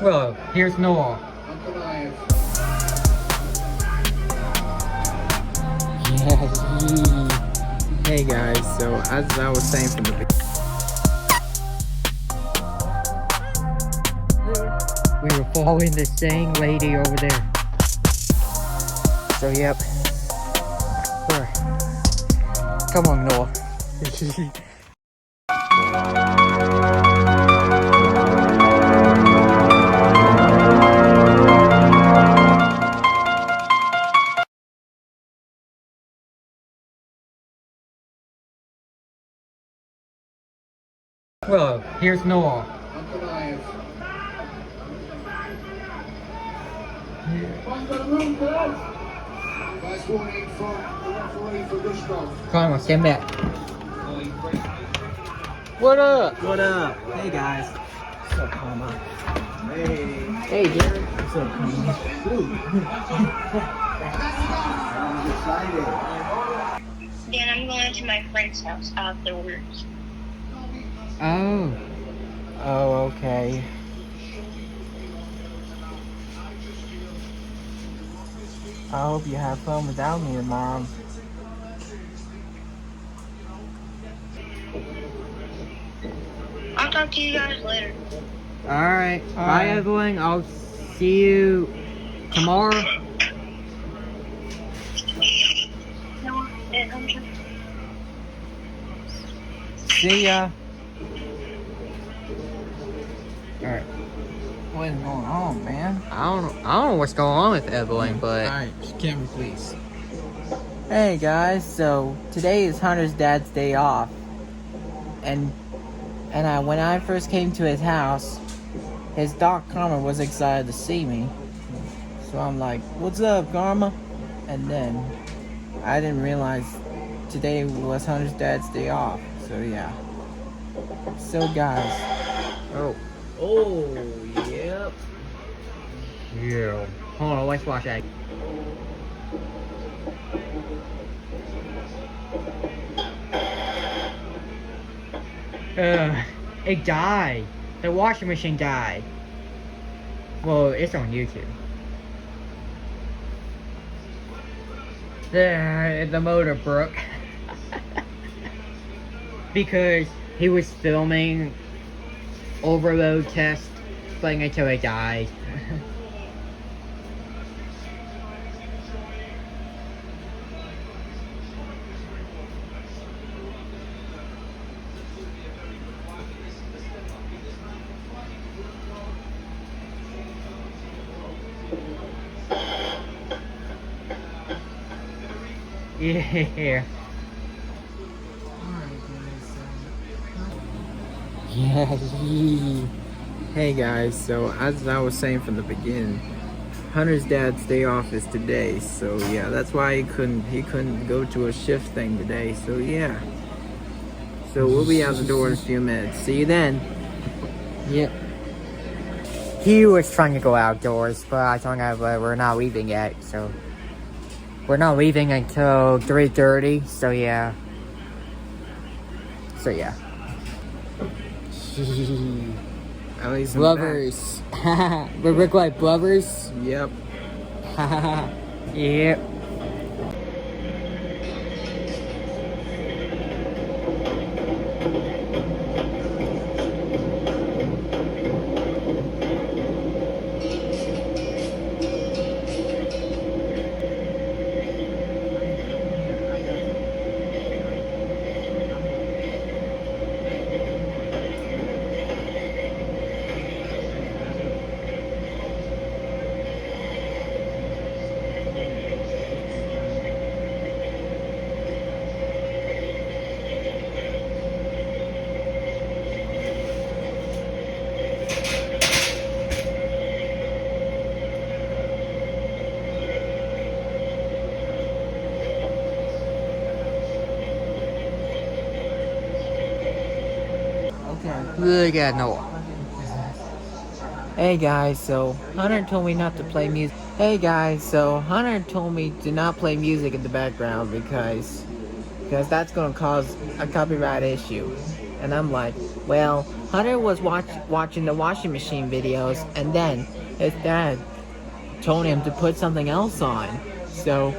Well, here's Noah. Yeah. Hey guys, so as I was saying from the beginning, We were following the same lady over there. so yep. Come on, Noah. Well, here's Noah. Come on, stand back. What up? What up? Hey guys. What's up, Karma? Hey. Hey, Jerry. What's up, Karma? I'm excited. Then I'm going to my friend's house afterwards. Oh. Oh, okay. I hope you have fun without me tomorrow. I'll talk to you guys later. Alright. Bye, Evelyn. I'll see you tomorrow. No, I'm just... See ya. Alright. What is going on, man? I don't know what's going on with Evelyn, but Alright, camera please. Hey guys, so today is Hunter's dad's day off. And when I first came to his house, his dog Karma was excited to see me. So I'm like, what's up, Karma? And then I didn't realize today was Hunter's dad's day off. So yeah. So guys. oh Yep. yeah. Hold on, let's watch that. It died. The washing machine died. Well, it's on YouTube. The motor broke. Because he was filming overload test thing until it died. Yeah. Yeah. Hey guys, so as I was saying from the beginning, Hunter's dad's day off is today, so yeah, that's why he couldn't go to a shift thing today. So yeah. So we'll be out the door in a few minutes. See you then. Yep. He was trying to go outdoors, but I told him we're not leaving yet, so we're not leaving until 3:30. So yeah. At least I'm Blubbers. We look like blubbers. back. Yep. Yep. Look at Noah. Hey guys, so Hunter told me not to play music. Hey guys, so Hunter told me to not play music in the background because that's gonna cause a copyright issue. And I'm like, Well, Hunter was watching the washing machine videos, and then his dad told him to put something else on. So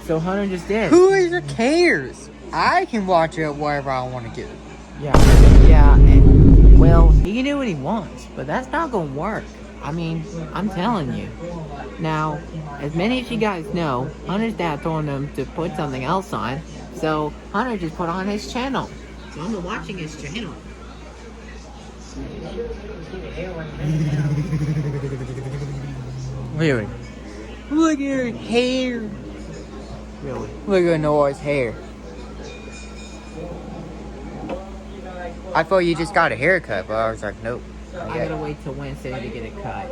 Hunter just did. Who even cares? I can watch it wherever I want to get it. Yeah, and, well, he can do what he wants, but that's not gonna work. I mean, I'm telling you. Now, as many of you guys know, Hunter's dad told him to put something else on, so Hunter just put on his channel. So I'm watching his channel. Really? Look at her hair. Really? Look at Noah's hair. I thought you just got a haircut, but I was like, nope. I gotta wait till Wednesday to get it cut.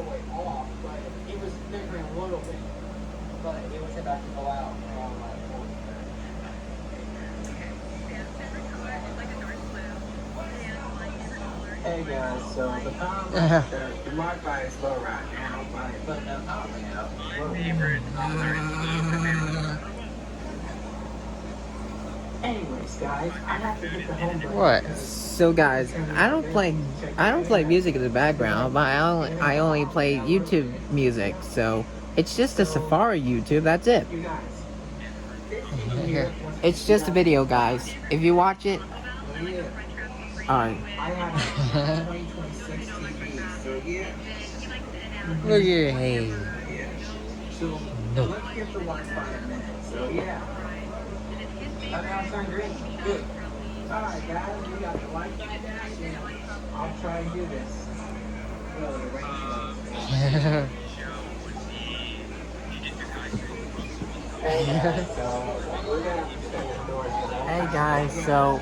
Hey guys, so the power the Wi-Fi is slow right now, but no popping out. Anyways, guys, I have to get the homework. What? So guys, I don't play music in the background, but I only play YouTube music. So it's just a Safari YouTube. That's it. You guys, It's just a video, guys. If you watch it, alright. I have a 2026 TV, so yeah. Look at your hair. So No. let's get the Wi-Fi in a minute. So yeah. That now sound great. Good. Alright guys, we got the Wi-Fi down. Yeah. I'll try and do this. Well, the range Hey guys, so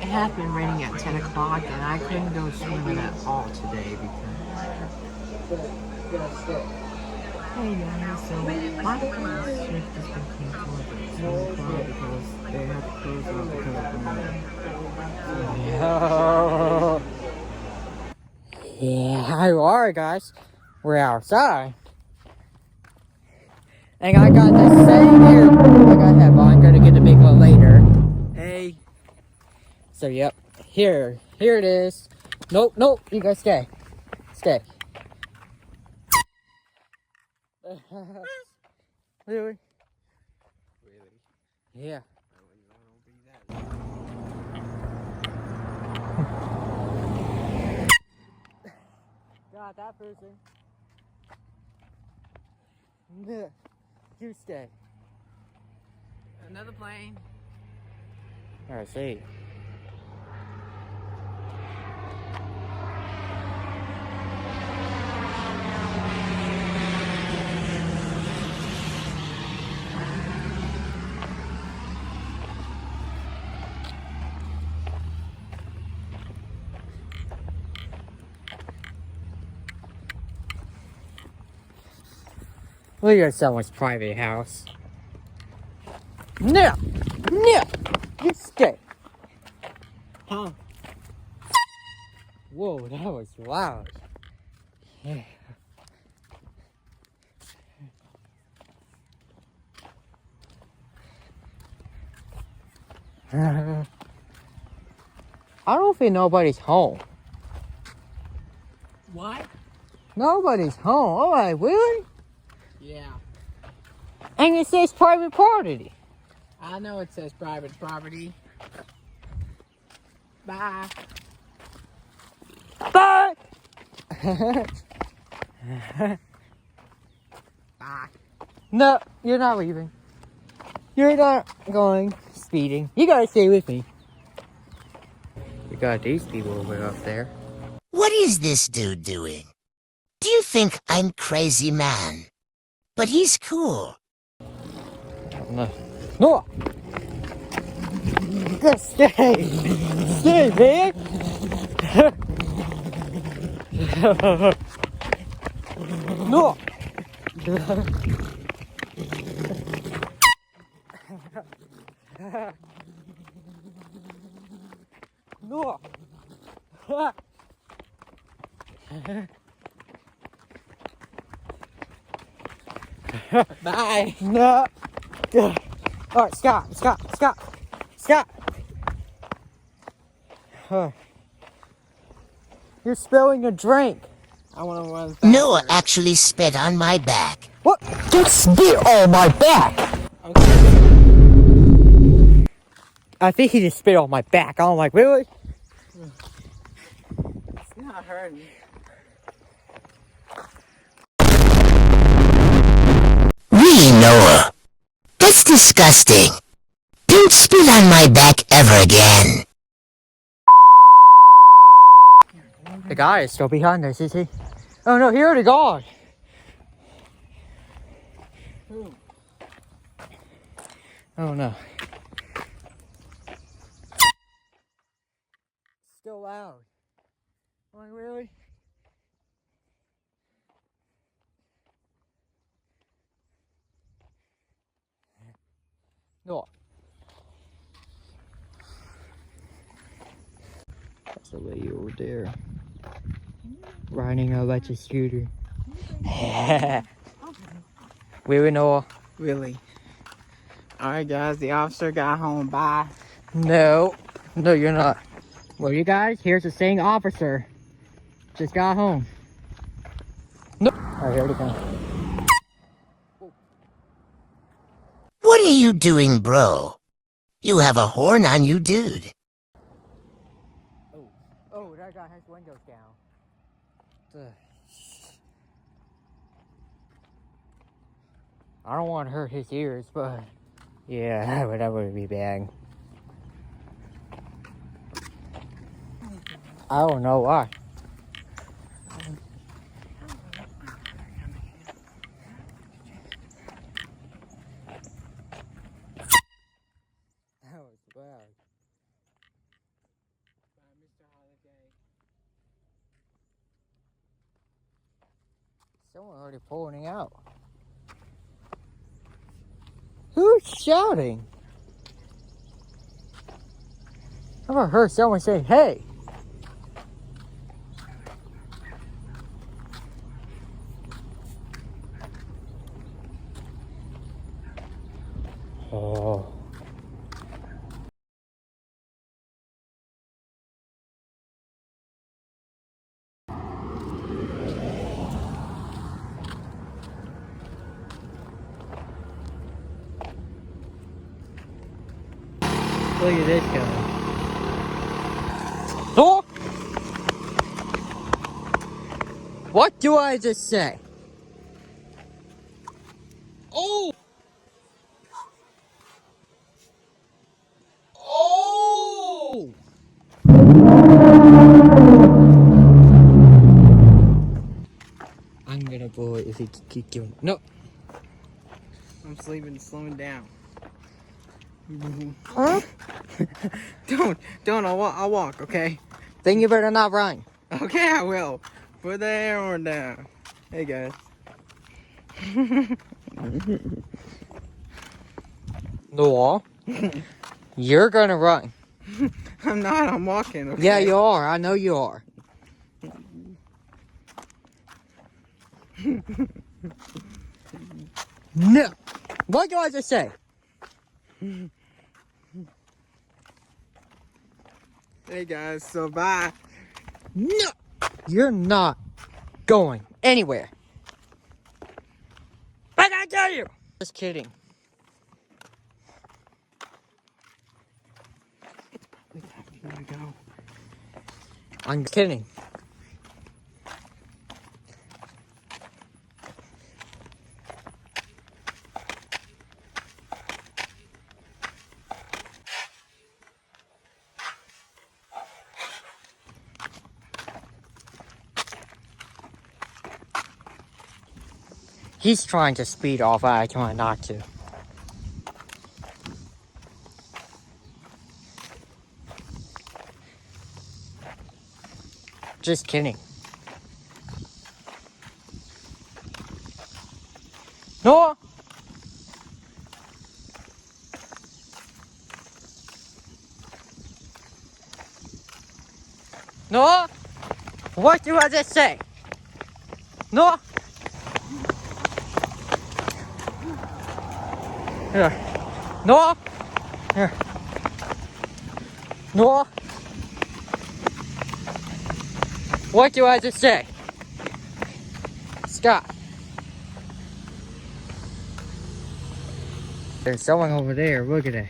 it has been raining at 10 o'clock and I couldn't go swimming at all today because... Hey guys, so my friend's shift has been canceled at 10 o'clock because they have to close up because of the rain. Yeah, how are guys? We're outside. And I got the same here. I got that, but I'm gonna get the big one later. Hey. So yep, here it is. Nope, you guys stay. Stay. Really? Yeah. Got that person. You stay. Another plane. I see. Look at someone's private house. No! You stay. Huh? Whoa, that was loud. Yeah. I don't think nobody's home. What? Nobody's home. Oh, like, really? Yeah. And it says private property. I know it says private property. Bye. Bye! Bye. No, you're not leaving. You're not going speeding. You gotta stay with me. You got these people over up there. What is this dude doing? Do you think I'm crazy man? But he's cool. No. No! Just stay! Stay, man! No! No! Bye. No! Alright, stop! You're spilling a drink. I want to run faster. Noah actually spit on my back. What? Get spit on my back! Okay. I think he just spit on my back. I'm like, really? It's not hurting. Really, Noah? That's disgusting. Don't spit on my back ever again. The guy is still behind us, is he? Oh no, he already gone. Oh no. Still loud. I'm like, really? No. That's the lady over there. Riding a electric scooter. We would know. Really. Alright, guys, the officer got home. Bye. No. No, you're not. Well, you guys, here's the same officer. Just got home. No. Alright, here we go. What are you doing, bro? You have a horn on you, dude. Oh, that guy has windows down. I don't want to hurt his ears, but yeah, that would be bad. I don't know why. That was bad. Mr. Holiday. Someone already pulling out. Who's shouting? I've heard someone say, hey. Oh. Look at this guy. Oh! What do I just say? Oh! Oh! I'm gonna blow it if he keep doing it. No. I'm sleeping, slowing down. Huh? Don't, I'll walk, okay? Then you better not run. Okay, I will. Put the air horn down. Hey, guys. No. You're gonna run. I'm not, I'm walking, okay? Yeah, you are. I know you are. No. What do I just say? Hey, guys, so bye. No. You're not going anywhere. I gotta tell you. Just kidding. Here we go. I'm kidding. He's trying to speed off. I trying not to. Just kidding. No. No. What do I just say? No. Here. No. Here. No. What do I just say? Stop. There's someone over there. Look at it.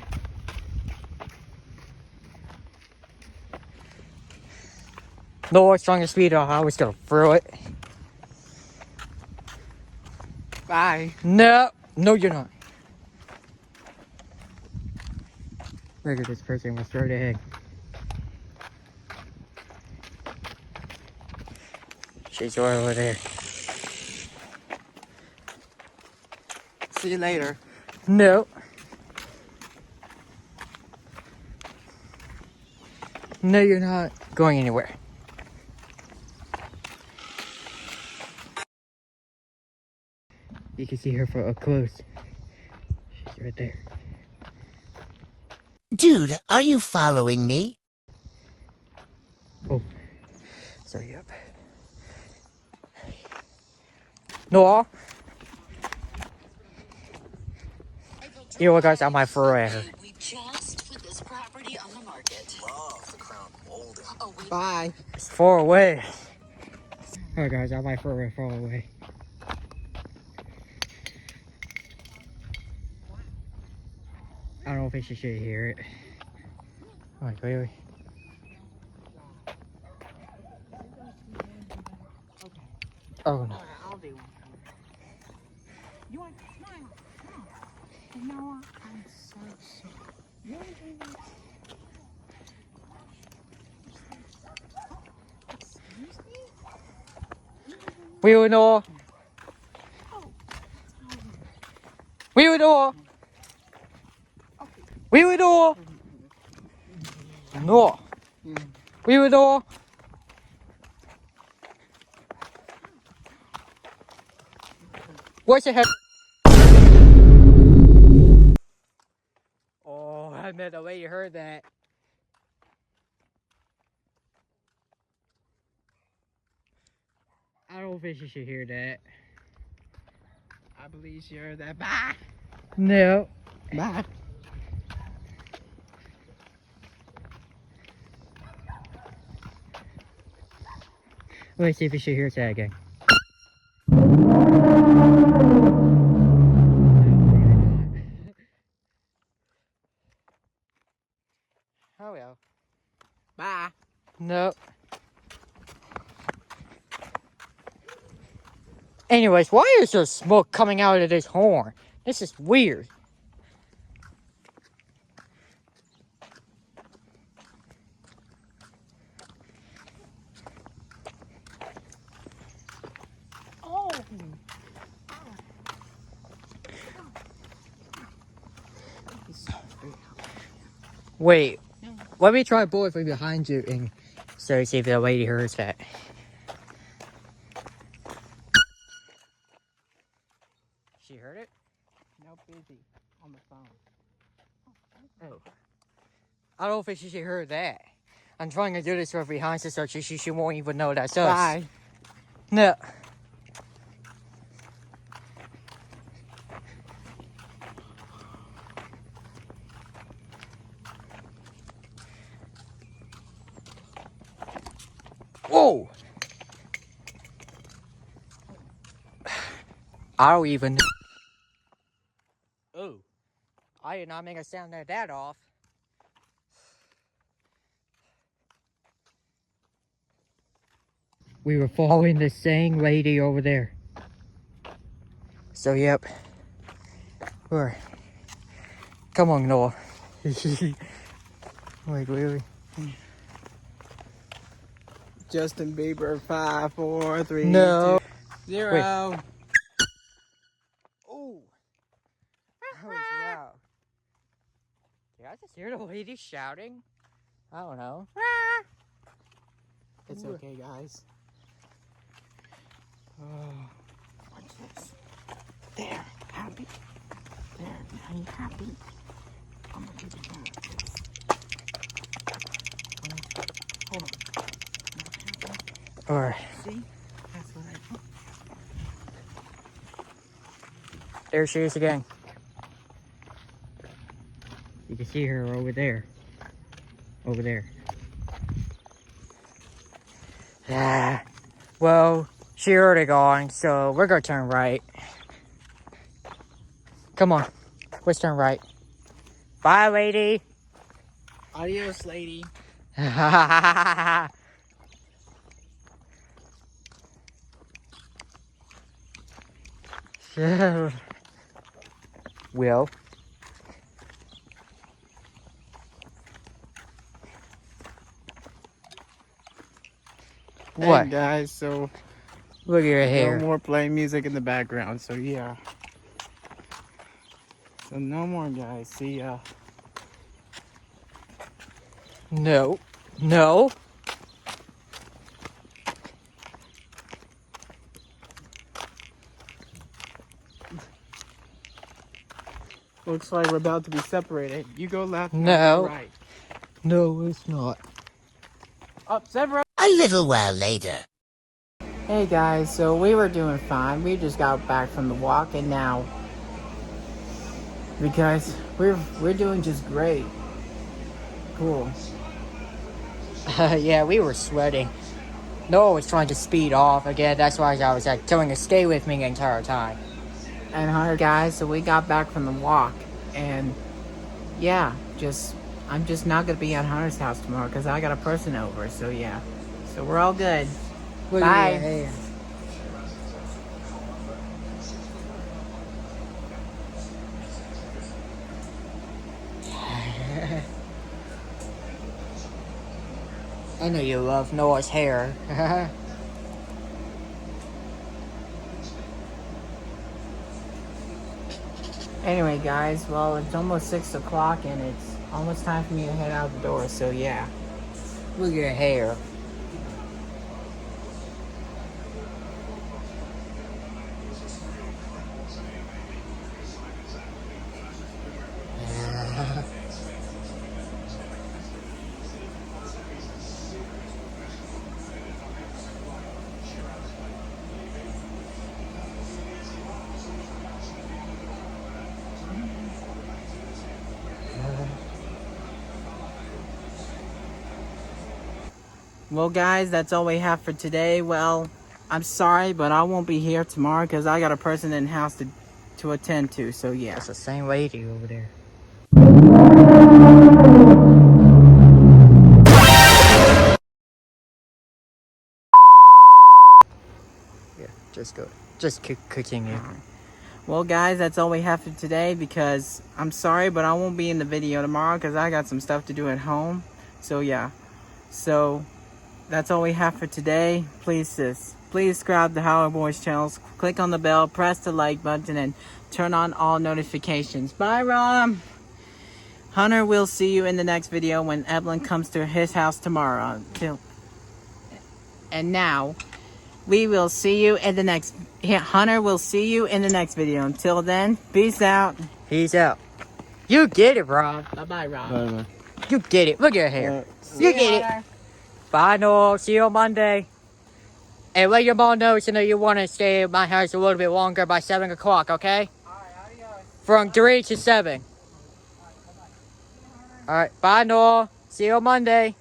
No, it's trying to speed off. I was gonna throw it. Bye. No, no, you're not. Look at this person was straight ahead. She's right over there. See you later. No. No, you're not going anywhere. You can see her for up close. She's right there. Dude, are you following me? Oh. So, yep. No. You know what, guys? I might throw at her. We just put this property on the market. Bye. It's far away. Alright, guys, I might throw her far away. I don't know if she should hear it. Like, really? Oh no. I'll do one. You want to smile? Smile. No, I'm so sorry. We will know. We will know. We will know. No. We will know. What's your head? Oh, I meant the way you heard that. I don't think you should hear that. I believe you heard that. Bye. No. Bye. Let's see if you should hear that again. Oh well. Bye. No. Anyways, why is there smoke coming out of this horn? This is weird. Oh. Wait, let me try bullet from behind you and so see if the lady hears that. She heard it? No, busy on the phone. Oh. I don't think she should hear that. I'm trying to do this from behind so she won't even know that's us. Bye. No. Whoa! I don't even. Oh. I did not make a sound that off. We were following the same lady over there. So, yep. We're. Come on, Noah. Like, really? Justin Bieber, 5, 4, 3, No. 2, 0. Oh. That was loud. Did I just hear the lady shouting? I don't know. It's okay, guys. Oh. Watch this. There, happy. There, now you happy. I'm gonna give you that. Hold on. Alright. See? That's what I do. There she is again. You can see her over there. Over there. Yeah. Well, she already gone, so we're gonna turn right. Come on. Let's turn right. Bye, lady. Adios, lady. Will. What? Hey guys, so Look at your no hair. more playing music in the background. So yeah. So no more, guys. See ya. No. No. Looks like we're about to be separated. You go left. and I No. go right. No, it's not. Up, separate. A little while later. Hey guys, so we were doing fine. We just got back from the walk, and now, because we're doing just great. Cool. Yeah, we were sweating. Noah was trying to speed off again. That's why I was like telling her stay with me the entire time. And Hunter, guys, so we got back from the walk, and yeah, I'm just not gonna be at Hunter's house tomorrow because I got a person over. So yeah, so we're all good. Look Bye. at your hair. I know you love Noah's hair. Anyway, guys, well, it's almost 6 o'clock, and it's almost time for me to head out the door. So yeah. Look at your hair. Well, guys, that's all we have for today. Well, I'm sorry, but I won't be here tomorrow because I got a person in the house to attend to. So yeah. That's the same lady over there. Yeah, just go. Just continue. Well, guys, that's all we have for today because I'm sorry, but I won't be in the video tomorrow because I got some stuff to do at home. So yeah. So that's all we have for today. Please subscribe to Howard Boys channels. Click on the bell, press the like button, and turn on all notifications. Bye, Rom. Hunter, we'll see you in the next video when Evelyn comes to his house tomorrow. And now, we will see you in the next... Hunter will see you in the next video. Until then, peace out. Peace out. You get it, Rob. Bye-bye, Rob. Bye-bye. You get it. Look at your hair. You get it. Bye, Noel. See you on Monday. And let your mom know you want to stay at my house a little bit longer by 7 o'clock, okay? From 3 to 7. Alright, bye, Noel. See you on Monday.